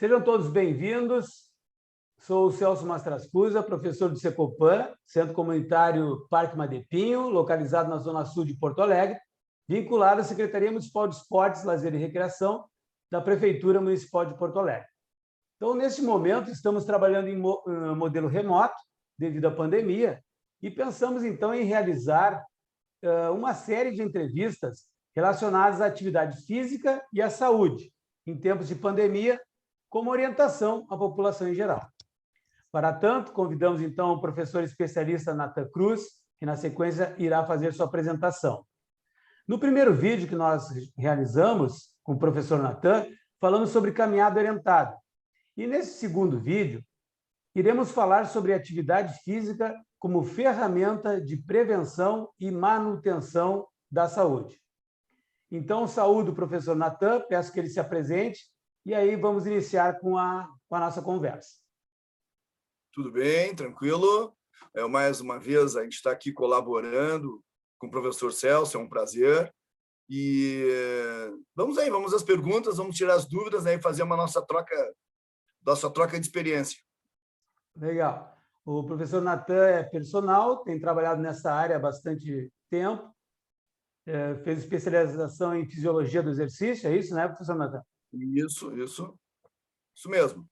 Sejam todos bem-vindos. Sou o Celso Mastrascusa, professor do Secopan, Centro Comunitário Parque Madepinho, localizado na Zona Sul de Porto Alegre, vinculado à Secretaria Municipal de Esportes, Lazer e Recreação da Prefeitura Municipal de Porto Alegre. Então, neste momento, estamos trabalhando em modelo remoto, devido à pandemia, e pensamos, então, em realizar uma série de entrevistas relacionadas à atividade física e à saúde, em tempos de pandemia, como orientação à população em geral. Para tanto, convidamos, então, o professor especialista Natan Cruz, que, na sequência, irá fazer sua apresentação. No primeiro vídeo que nós realizamos com o professor Natan, falamos sobre caminhada orientada. E, nesse segundo vídeo, iremos falar sobre atividade física como ferramenta de prevenção e manutenção da saúde. Então, saúdo o professor Natan, peço que ele se apresente, e aí vamos iniciar com a nossa conversa. Tudo bem, tranquilo. Mais uma vez, a gente está aqui colaborando com o professor Celso, é um prazer. E vamos aí, vamos às perguntas, vamos tirar as dúvidas, né, e fazer uma nossa troca de experiência. Legal. O professor Natan é personal, tem trabalhado nessa área há bastante tempo, fez especialização em fisiologia do exercício, é isso, né, professor Natan? Isso mesmo.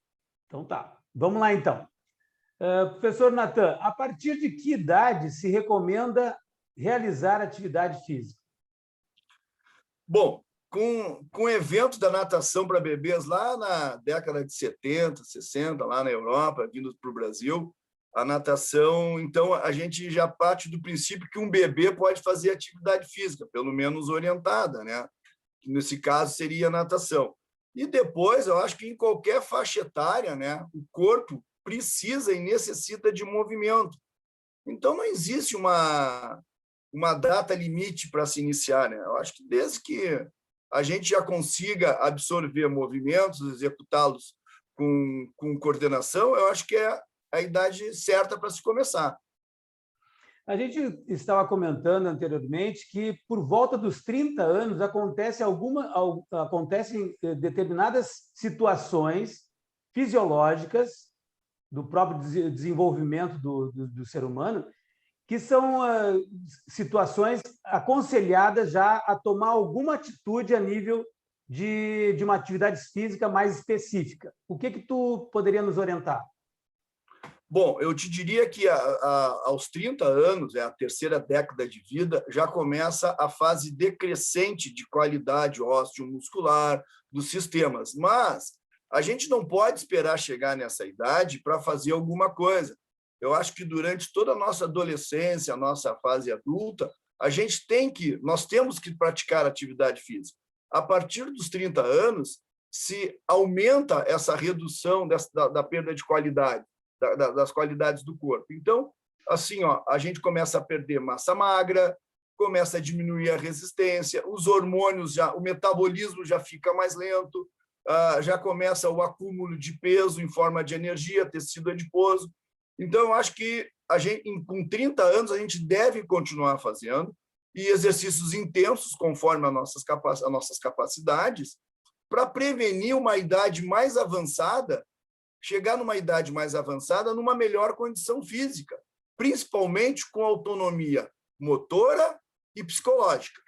Então tá, vamos lá então. Professor Natan, a partir de que idade se recomenda realizar atividade física? Bom, com o evento da natação para bebês lá na década de 70, 60, lá na Europa, vindo para o Brasil, a natação, então, a gente já parte do princípio que um bebê pode fazer atividade física, pelo menos orientada, né? Que nesse caso seria a natação. E depois, eu acho que em qualquer faixa etária, né, o corpo precisa e necessita de movimento. Então, não existe uma data limite para se iniciar, né? Eu acho que desde que a gente já consiga absorver movimentos, executá-los com coordenação, eu acho que é a idade certa para se começar. A gente estava comentando anteriormente que, por volta dos 30 anos, acontecem determinadas situações fisiológicas do próprio desenvolvimento do ser humano, que são situações aconselhadas já a tomar alguma atitude a nível de uma atividade física mais específica. O que tu poderia nos orientar? Bom, eu te diria que aos 30 anos, é a terceira década de vida, já começa a fase decrescente de qualidade ósseo-muscular dos sistemas. Mas a gente não pode esperar chegar nessa idade para fazer alguma coisa. Eu acho que durante toda a nossa adolescência, a nossa fase adulta, nós temos que praticar atividade física. A partir dos 30 anos, se aumenta essa redução da perda de qualidade, das qualidades do corpo. Então, assim, a gente começa a perder massa magra, começa a diminuir a resistência, os hormônios, o metabolismo já fica mais lento, já começa o acúmulo de peso em forma de energia, tecido adiposo. Então, eu acho que com 30 anos a gente deve continuar fazendo e exercícios intensos, conforme as nossas capacidades, para prevenir uma idade mais avançada, chegar numa idade mais avançada numa melhor condição física, principalmente com autonomia motora e psicológica.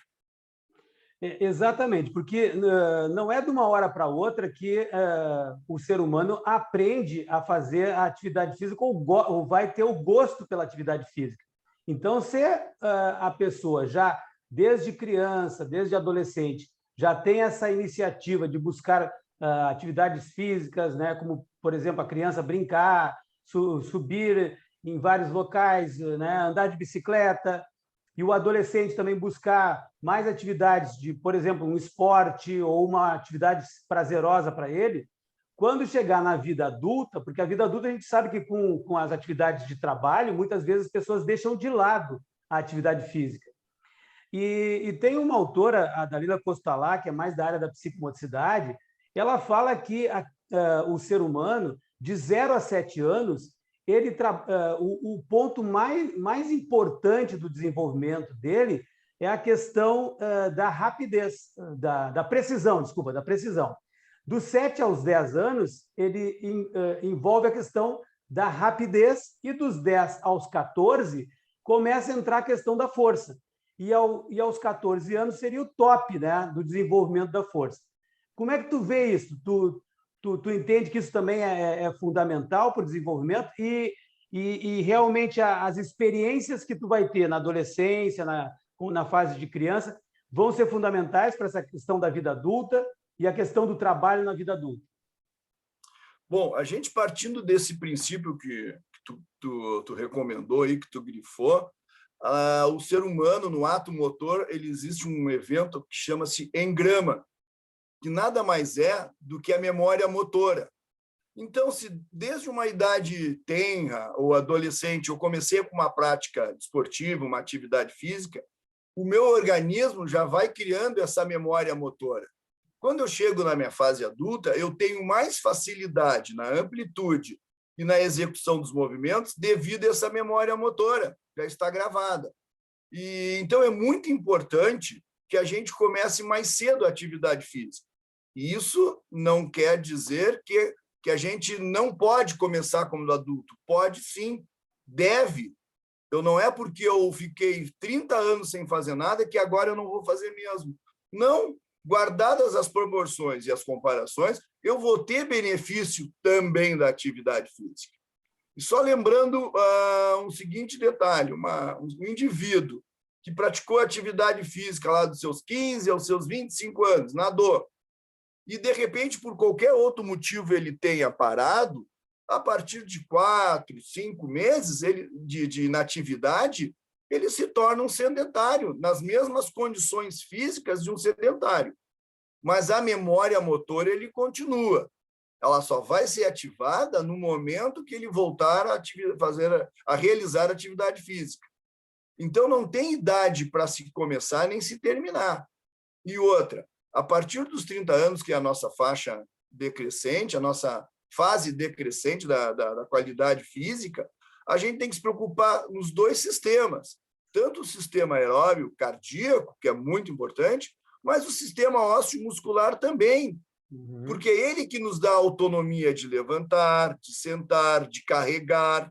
Exatamente, porque não é de uma hora para outra que o ser humano aprende a fazer a atividade física ou vai ter o gosto pela atividade física. Então, se a pessoa já, desde criança, desde adolescente, já tem essa iniciativa de buscar atividades físicas, né, como, por exemplo, a criança brincar, subir em vários locais, né, andar de bicicleta, e o adolescente também buscar mais atividades de, por exemplo, um esporte ou uma atividade prazerosa para ele, quando chegar na vida adulta, porque a vida adulta a gente sabe que com as atividades de trabalho, muitas vezes as pessoas deixam de lado a atividade física. E tem uma autora, a Dalila Costalá, que é mais da área da psicomotricidade, ela fala que o ser humano, de 0 a 7 anos, o ponto mais importante do desenvolvimento dele é a questão da rapidez, da precisão, desculpa, da precisão. Dos 7 aos 10 anos, ele envolve a questão da rapidez, e dos 10 aos 14 começa a entrar a questão da força. E aos 14 anos seria o top, né, do desenvolvimento da força. Como é que tu vê isso? Tu entende que isso também é fundamental para o desenvolvimento e realmente as experiências que tu vai ter na adolescência, na fase de criança, vão ser fundamentais para essa questão da vida adulta e a questão do trabalho na vida adulta? Bom, a gente partindo desse princípio que tu recomendou aí, que tu grifou, o ser humano, no ato motor, ele existe um evento que chama-se engrama, que nada mais é do que a memória motora. Então, se desde uma idade tenra ou adolescente eu comecei com uma prática esportiva, uma atividade física, o meu organismo já vai criando essa memória motora. Quando eu chego na minha fase adulta, eu tenho mais facilidade na amplitude e na execução dos movimentos devido a essa memória motora, já está gravada. E então é muito importante que a gente comece mais cedo a atividade física. E isso não quer dizer que a gente não pode começar como adulto. Pode sim, deve. Então não é porque eu fiquei 30 anos sem fazer nada que agora eu não vou fazer mesmo. Não, guardadas as proporções e as comparações, eu vou ter benefício também da atividade física. E só lembrando um seguinte detalhe, um indivíduo que praticou atividade física lá dos seus 15 aos seus 25 anos, nadou, e, de repente, por qualquer outro motivo ele tenha parado, a partir de 4, 5 meses de inatividade, ele se torna um sedentário, nas mesmas condições físicas de um sedentário. Mas a memória motora ele continua. Ela só vai ser ativada no momento que ele voltar a realizar atividade física. Então, não tem idade para se começar nem se terminar. E outra, a partir dos 30 anos, que é a nossa faixa decrescente, a nossa fase decrescente da qualidade física, a gente tem que se preocupar nos dois sistemas, tanto o sistema aeróbio cardíaco, que é muito importante, mas o sistema ósseo muscular também, porque é ele que nos dá a autonomia de levantar, de sentar, de carregar.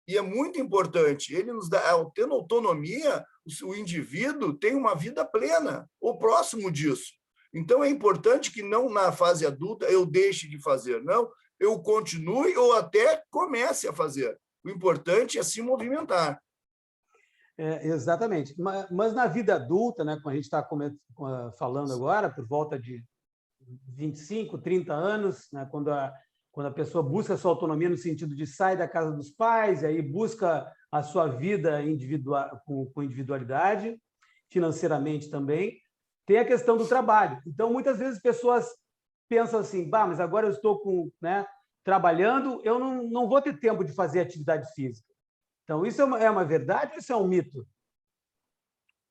E é muito importante, ele nos dá, tendo autonomia, o indivíduo tem uma vida plena, ou próximo disso. Então, é importante que não na fase adulta eu deixe de fazer, não, eu continue ou até comece a fazer. O importante é se movimentar. Exatamente. Mas na vida adulta, né, como a gente está falando agora, por volta de 25, 30 anos, né, quando a pessoa busca a sua autonomia no sentido de sair da casa dos pais, e aí busca a sua vida individual, com individualidade, financeiramente também, tem a questão do trabalho. Então, muitas vezes, pessoas pensam assim, mas agora eu estou trabalhando, eu não vou ter tempo de fazer atividade física. Então, isso é uma verdade ou isso é um mito?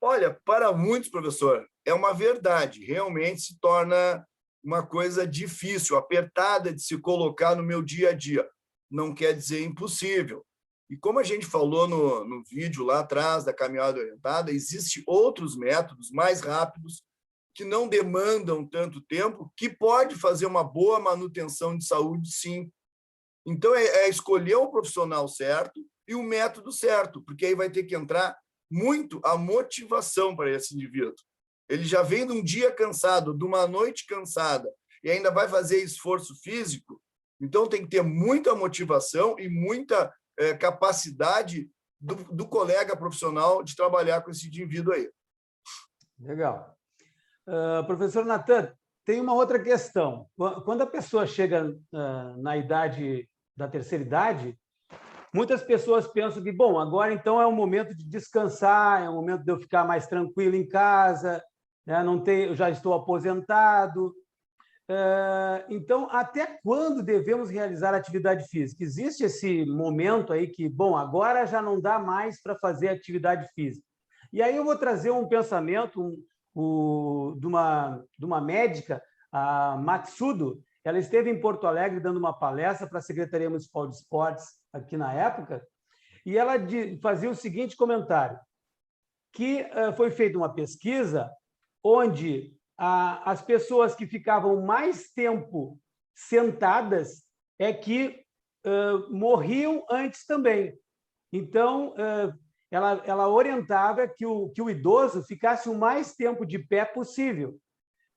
Olha, para muitos, professor, é uma verdade. Realmente se torna uma coisa difícil, apertada de se colocar no meu dia a dia. Não quer dizer impossível. E como a gente falou no vídeo lá atrás da caminhada orientada, existem outros métodos mais rápidos que não demandam tanto tempo, que pode fazer uma boa manutenção de saúde, sim. Então, é escolher o profissional certo e o método certo, porque aí vai ter que entrar muito a motivação para esse indivíduo. Ele já vem de um dia cansado, de uma noite cansada, e ainda vai fazer esforço físico, então tem que ter muita motivação e muita capacidade do colega profissional de trabalhar com esse indivíduo aí. Legal. Professor Natan, tem uma outra questão. Quando a pessoa chega na idade da terceira idade, muitas pessoas pensam que, bom, agora então é o momento de descansar, é o momento de eu ficar mais tranquilo em casa, né? Eu já estou aposentado. Então, até quando devemos realizar atividade física? Existe esse momento aí que, bom, agora já não dá mais para fazer atividade física. E aí eu vou trazer um pensamento de uma médica, a Matsudo. Ela esteve em Porto Alegre dando uma palestra para a Secretaria Municipal de Esportes aqui na época, e ela fazia o seguinte comentário, que foi feita uma pesquisa onde as pessoas que ficavam mais tempo sentadas é que morriam antes também. Então, ela orientava que o idoso ficasse o mais tempo de pé possível.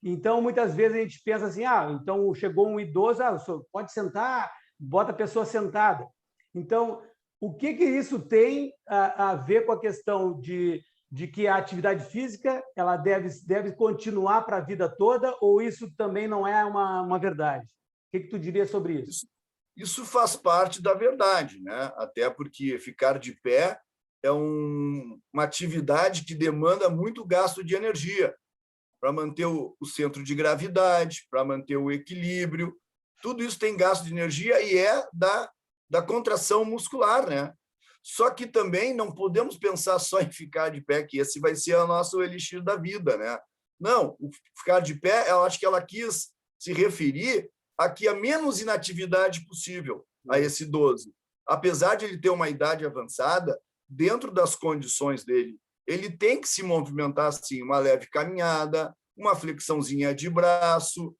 Então, muitas vezes a gente pensa assim, então chegou um idoso, o senhor pode sentar, bota a pessoa sentada. Então, o que isso tem a ver com a questão de que a atividade física ela deve continuar para a vida toda, ou isso também não é uma verdade? O que tu diria sobre isso? Isso faz parte da verdade, né? Até porque ficar de pé é uma atividade que demanda muito gasto de energia para manter o centro de gravidade, para manter o equilíbrio. Tudo isso tem gasto de energia e é da contração muscular, né? Só que também não podemos pensar só em ficar de pé, que esse vai ser o nosso elixir da vida, né? Não, o ficar de pé, eu acho que ela quis se referir a que a menos inatividade possível a esse idoso. Apesar de ele ter uma idade avançada, dentro das condições dele, ele tem que se movimentar assim, uma leve caminhada, uma flexãozinha de braço,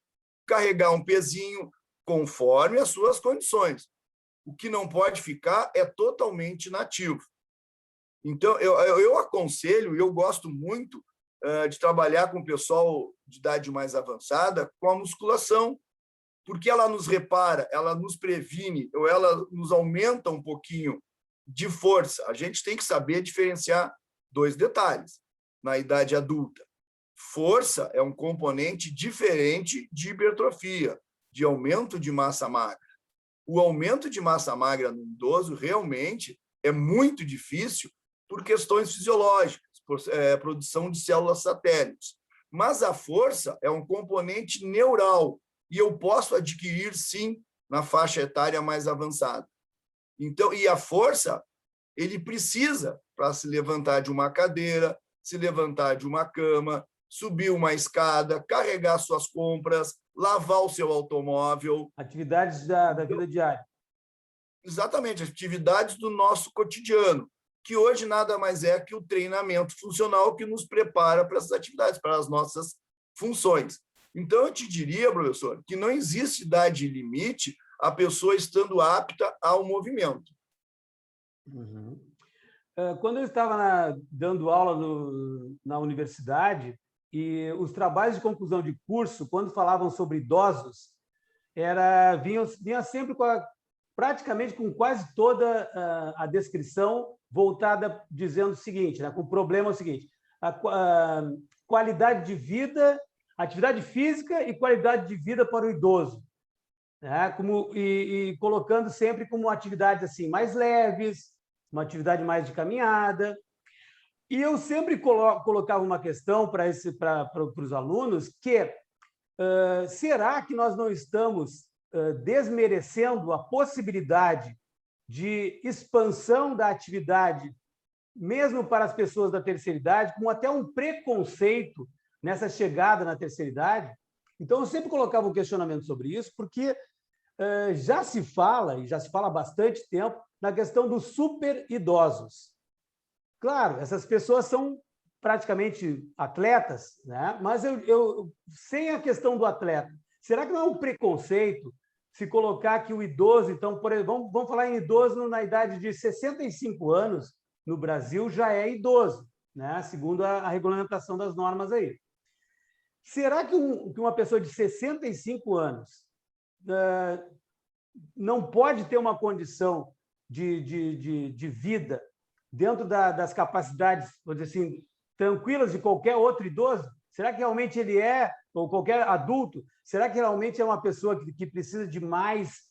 carregar um pezinho, conforme as suas condições. O que não pode ficar é totalmente inativo. Então, eu aconselho, eu gosto muito de trabalhar com o pessoal de idade mais avançada com a musculação, porque ela nos repara, ela nos previne, ou ela nos aumenta um pouquinho de força. A gente tem que saber diferenciar dois detalhes na idade adulta. Força é um componente diferente de hipertrofia, de aumento de massa magra. O aumento de massa magra no idoso realmente é muito difícil por questões fisiológicas, por produção de células satélites. Mas a força é um componente neural, e eu posso adquirir, sim, na faixa etária mais avançada. Então, e a força, ele precisa para se levantar de uma cadeira, se levantar de uma cama, subir uma escada, carregar suas compras, lavar o seu automóvel. Atividades da vida diária. Exatamente, atividades do nosso cotidiano, que hoje nada mais é que o treinamento funcional que nos prepara para essas atividades, para as nossas funções. Então, eu te diria, professor, que não existe idade limite a pessoa estando apta ao movimento. Uhum. Quando eu estava dando aula na universidade, e os trabalhos de conclusão de curso, quando falavam sobre idosos, vinha sempre praticamente com quase toda a descrição voltada dizendo o seguinte, né, com o problema é o seguinte, a qualidade de vida, atividade física e qualidade de vida para o idoso, né? E colocando sempre como atividades assim, mais leves, uma atividade mais de caminhada. E eu sempre colocava uma questão para os alunos, que será que nós não estamos desmerecendo a possibilidade de expansão da atividade, mesmo para as pessoas da terceira idade, com até um preconceito nessa chegada na terceira idade? Então, eu sempre colocava um questionamento sobre isso, porque já se fala, e já se fala há bastante tempo, na questão dos super idosos. Claro, essas pessoas são praticamente atletas, né? Mas sem a questão do atleta, será que não é um preconceito se colocar que o idoso, então, por exemplo, vamos falar em idoso na idade de 65 anos, no Brasil já é idoso, né? Segundo a regulamentação das normas aí. Será que uma pessoa de 65 anos não pode ter uma condição de vida dentro das capacidades, vou dizer assim, tranquilas de qualquer outro idoso? Será que realmente ele ou qualquer adulto, será que realmente é uma pessoa que precisa de mais,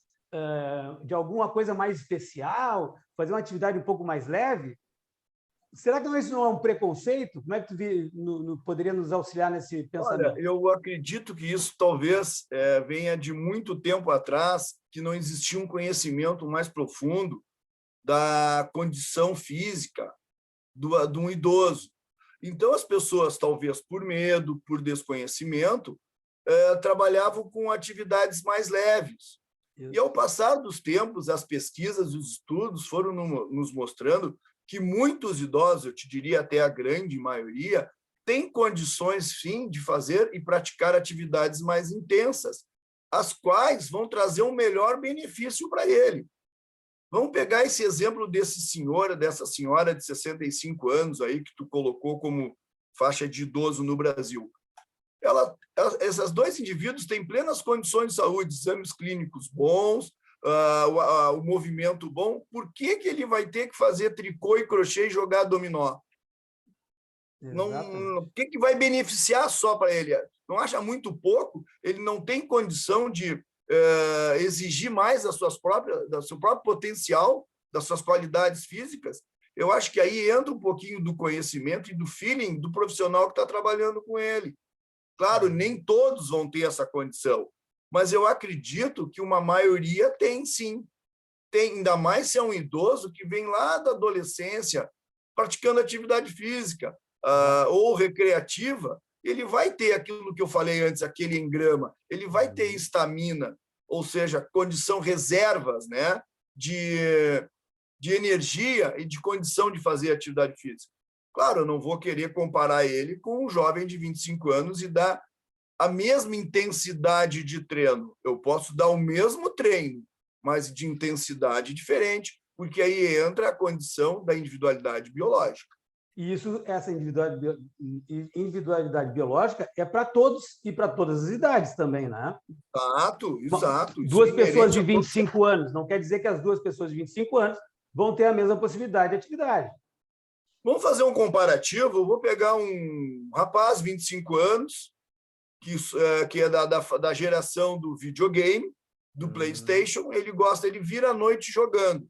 de alguma coisa mais especial, fazer uma atividade um pouco mais leve? Será que isso não é um preconceito? Como é que tu poderia nos auxiliar nesse pensamento? Olha, eu acredito que isso talvez venha de muito tempo atrás, que não existia um conhecimento mais profundo da condição física de um idoso. Então, as pessoas, talvez por medo, por desconhecimento, trabalhavam com atividades mais leves. E, ao passar dos tempos, as pesquisas e os estudos foram nos mostrando que muitos idosos, eu te diria até a grande maioria, tem condições, sim, de fazer e praticar atividades mais intensas, as quais vão trazer um melhor benefício para ele. Vamos pegar esse exemplo desse senhor, dessa senhora de 65 anos aí, que tu colocou como faixa de idoso no Brasil. Esses dois indivíduos têm plenas condições de saúde, exames clínicos bons, o movimento bom. Por que ele vai ter que fazer tricô e crochê e jogar dominó? Não, o que vai beneficiar só para ele? Não acha muito pouco? Ele não tem condição de exigir mais do seu próprio potencial, das suas qualidades físicas? Eu acho que aí entra um pouquinho do conhecimento e do feeling do profissional que está trabalhando com ele. Claro, nem todos vão ter essa condição, mas eu acredito que uma maioria tem, sim. Tem, ainda mais se é um idoso que vem lá da adolescência praticando atividade física ou recreativa, ele vai ter aquilo que eu falei antes, aquele engrama, ele vai ter estamina, ou seja, condição, reservas, né, de energia e de condição de fazer atividade física. Claro, eu não vou querer comparar ele com um jovem de 25 anos e dar a mesma intensidade de treino. Eu posso dar o mesmo treino, mas de intensidade diferente, porque aí entra a condição da individualidade biológica. E essa individualidade biológica é para todos e para todas as idades também, né? Exato. Duas pessoas de 25 anos, não quer dizer que as duas pessoas de 25 anos vão ter a mesma possibilidade de atividade. Vamos fazer um comparativo. Eu vou pegar um rapaz, 25 anos, que é da geração do videogame, do PlayStation. Ele vira à noite jogando.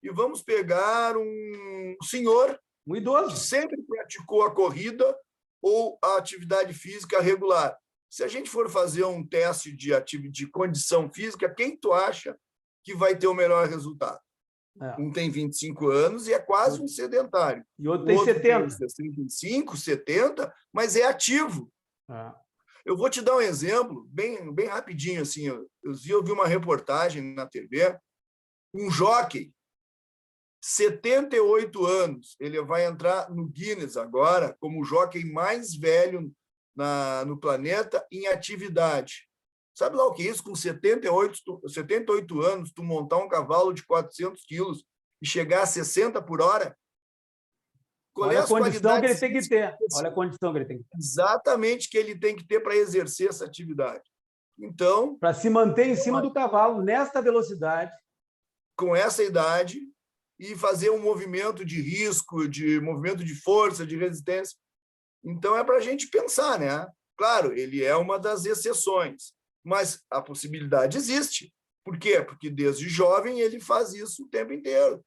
E vamos pegar um senhor, um idoso, que sempre praticou a corrida ou a atividade física regular. Se a gente for fazer um teste de condição física, quem tu acha que vai ter o melhor resultado? Um tem 25 anos e é quase um sedentário. E outro tem 70. Tem 65, 70, mas é ativo. Eu vou te dar um exemplo, bem rapidinho. Assim, eu vi uma reportagem na TV, um jockey, 78 anos, ele vai entrar no Guinness agora como o jockey mais velho no planeta em atividade. Sabe lá o que é isso? Com 78 anos, tu montar um cavalo de 400 quilos e chegar a 60 por hora? Olha a condição que ele tem que ter. Olha a condição que ele tem que ter. Exatamente que ele tem que ter para exercer essa atividade. Então, para se manter em cima do cavalo, nesta velocidade, com essa idade, e fazer um movimento de risco, de movimento de força, de resistência. Então, é para a gente pensar, né? Claro, ele é uma das exceções, mas a possibilidade existe. Por quê? Porque desde jovem ele faz isso o tempo inteiro.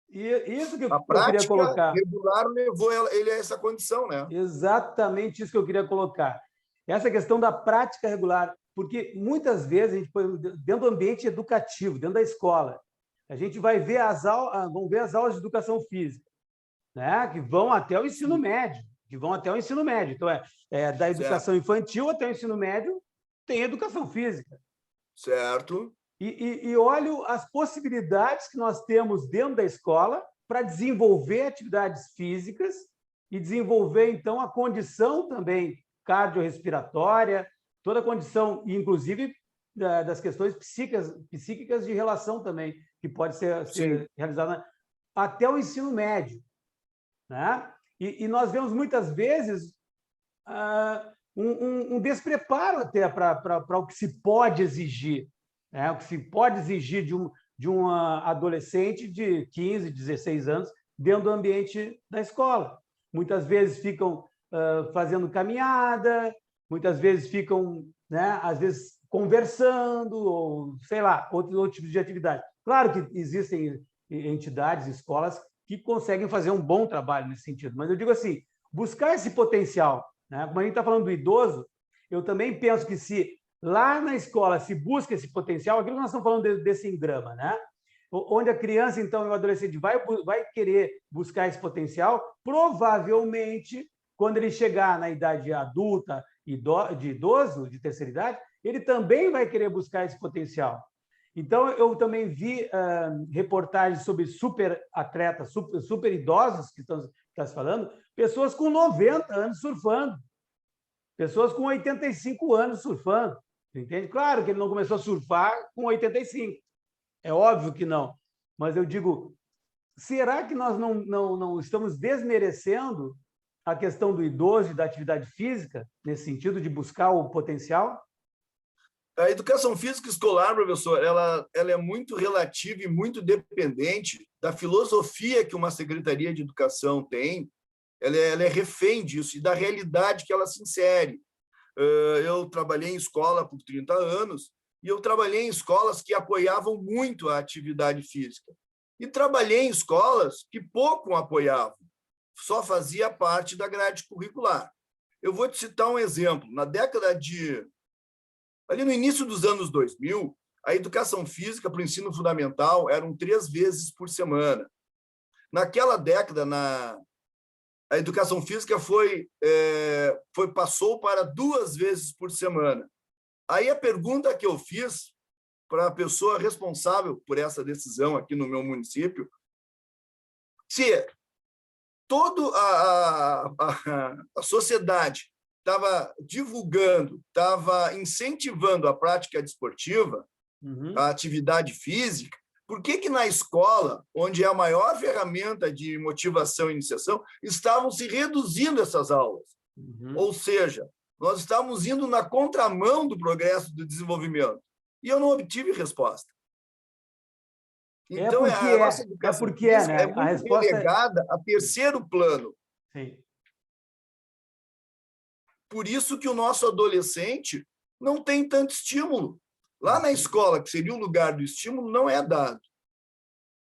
E isso que eu queria colocar. A prática regular levou ele a essa condição, né? Exatamente isso que eu queria colocar. Essa questão da prática regular, porque muitas vezes, a gente, dentro do ambiente educativo, dentro da escola, a gente vai ver as aulas de educação física, né? Que vão até o ensino médio, Então, da educação infantil até o ensino médio, tem educação física. Certo. E olho as possibilidades que nós temos dentro da escola para desenvolver atividades físicas e desenvolver, então, a condição também cardiorrespiratória, toda a condição, inclusive das questões psíquicas de relação também, que pode ser realizada até o ensino médio, né? E nós vemos muitas vezes um despreparo até para o que se pode exigir, né? O que se pode exigir de um adolescente de 15, 16 anos dentro do ambiente da escola. Muitas vezes ficam fazendo caminhada, muitas vezes ficam, né, às vezes, conversando, ou, sei lá, outro tipo de atividade. Claro que existem entidades, escolas, que conseguem fazer um bom trabalho nesse sentido, mas eu digo assim, buscar esse potencial, né? Como a gente está falando do idoso, eu também penso que se lá na escola se busca esse potencial, aquilo que nós estamos falando desse engrama, né? Onde a criança, então, e o adolescente vai querer buscar esse potencial, provavelmente, quando ele chegar na idade adulta, de idoso, de terceira idade, ele também vai querer buscar esse potencial. Então, eu também vi reportagens sobre super atletas, super idosos, que está se falando, pessoas com 90 anos surfando, pessoas com 85 anos surfando, entende? Claro que ele não começou a surfar com 85, é óbvio que não, mas eu digo, será que nós não estamos desmerecendo a questão do idoso e da atividade física, nesse sentido de buscar o potencial? A educação física escolar, professor, ela é muito relativa e muito dependente da filosofia que uma secretaria de educação tem. Ela é refém disso e da realidade que ela se insere. Eu trabalhei em escola por 30 anos e eu trabalhei em escolas que apoiavam muito a atividade física. E trabalhei em escolas que pouco apoiavam, só fazia parte da grade curricular. Eu vou te citar um exemplo. Ali no início dos anos 2000, a educação física para o ensino fundamental eram 3 vezes por semana. Naquela década, a educação física passou para 2 vezes por semana. Aí a pergunta que eu fiz para a pessoa responsável por essa decisão aqui no meu município, se toda a sociedade estava divulgando, estava incentivando a prática desportiva, a atividade física, por que na escola, onde é a maior ferramenta de motivação e iniciação, estavam se reduzindo essas aulas? Ou seja, nós estávamos indo na contramão do progresso do desenvolvimento. E eu não obtive resposta. Então, a nossa educação física é muito relegada a terceiro plano. Sim. Por isso que o nosso adolescente não tem tanto estímulo. Lá na escola, que seria o lugar do estímulo, não é dado.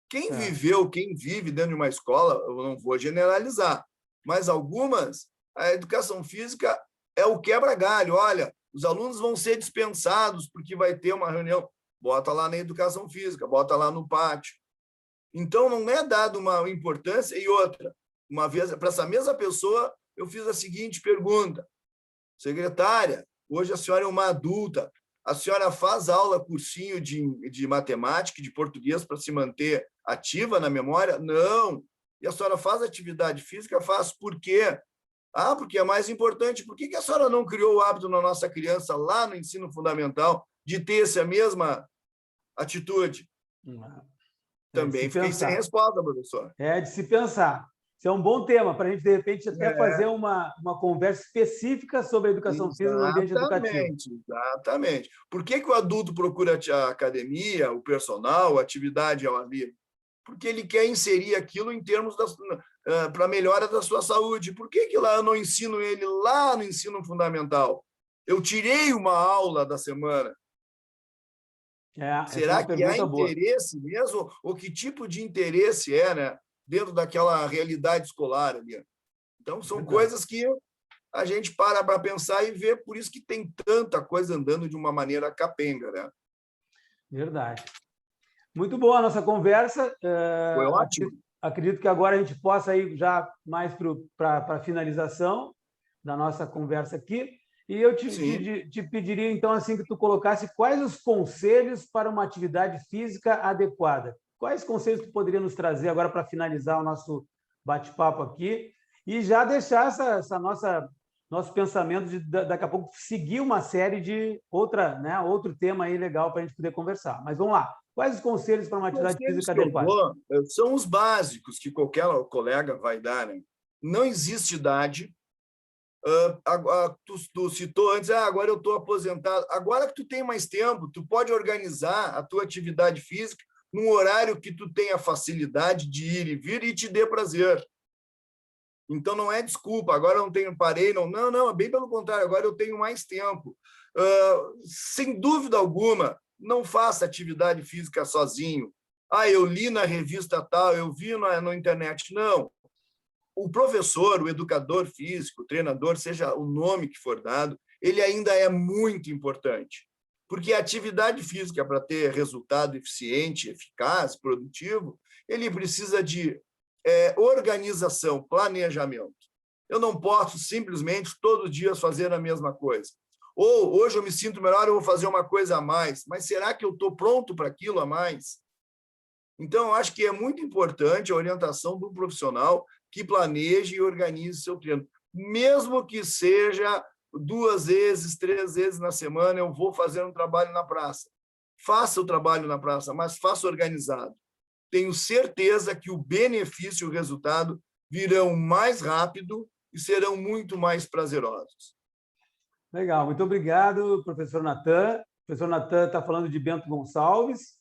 Quem vive dentro de uma escola, eu não vou generalizar, mas algumas, a educação física é o quebra-galho. Olha, os alunos vão ser dispensados porque vai ter uma reunião. Bota lá na educação física, bota lá no pátio. Então, não é dado uma importância. E outra, uma vez, para essa mesma pessoa, eu fiz a seguinte pergunta: secretária, hoje a senhora é uma adulta, a senhora faz aula, cursinho de matemática, de português para se manter ativa na memória? Não. E a senhora faz atividade física? Faz. Por quê? Ah, porque é mais importante. Por que a senhora não criou o hábito na nossa criança, lá no ensino fundamental, de ter essa mesma atitude? Também fiquei sem resposta, professor. É de se pensar. Isso é um bom tema para a gente, de repente, até fazer uma conversa específica sobre a educação física no ambiente educativo. Exatamente. Por que o adulto procura a academia, o personal, a atividade ao ar livre? Porque ele quer inserir aquilo em termos para a melhora da sua saúde. Por que lá eu não ensino ele lá no ensino fundamental? Eu tirei uma aula da semana. Será que há interesse mesmo? Ou que tipo de interesse é, né, dentro daquela realidade escolar ali? Então, são coisas que a gente para pensar e vê, por isso que tem tanta coisa andando de uma maneira capenga, né? Verdade. Muito boa a nossa conversa. Foi ótimo. Acredito que agora a gente possa ir já mais para a finalização da nossa conversa aqui. E eu te pediria, então, assim, que tu colocasse quais os conselhos para uma atividade física adequada. Quais conselhos tu poderia nos trazer agora para finalizar o nosso bate-papo aqui e já deixar nosso pensamento de daqui a pouco seguir uma série de outro tema aí legal para a gente poder conversar. Mas vamos lá. Quais os conselhos para uma atividade física adequada? São os básicos que qualquer colega vai dar, né? Não existe idade. Tu citou antes, agora eu estou aposentado. Agora que tu tem mais tempo, tu pode organizar a tua atividade física num horário que tu tenha facilidade de ir e vir e te dê prazer. Então, não é desculpa, agora eu não parei, não, é bem pelo contrário, agora eu tenho mais tempo. Sem dúvida alguma, não faça atividade física sozinho. Eu li na revista tal, eu vi na internet. Não. O professor, o educador físico, o treinador, seja o nome que for dado, ele ainda é muito importante. Porque a atividade física, para ter resultado eficiente, eficaz, produtivo, ele precisa de organização, planejamento. Eu não posso simplesmente todos os dias fazer a mesma coisa. Ou hoje eu me sinto melhor, eu vou fazer uma coisa a mais. Mas será que eu estou pronto para aquilo a mais? Então, eu acho que é muito importante a orientação do profissional que planeje e organize seu treino. Mesmo que seja 2 vezes, 3 vezes na semana, eu vou fazer um trabalho na praça. Faça o trabalho na praça, mas faça organizado. Tenho certeza que o benefício e o resultado virão mais rápido e serão muito mais prazerosos. Legal, muito obrigado, professor Natan. O professor Natan está falando de Bento Gonçalves,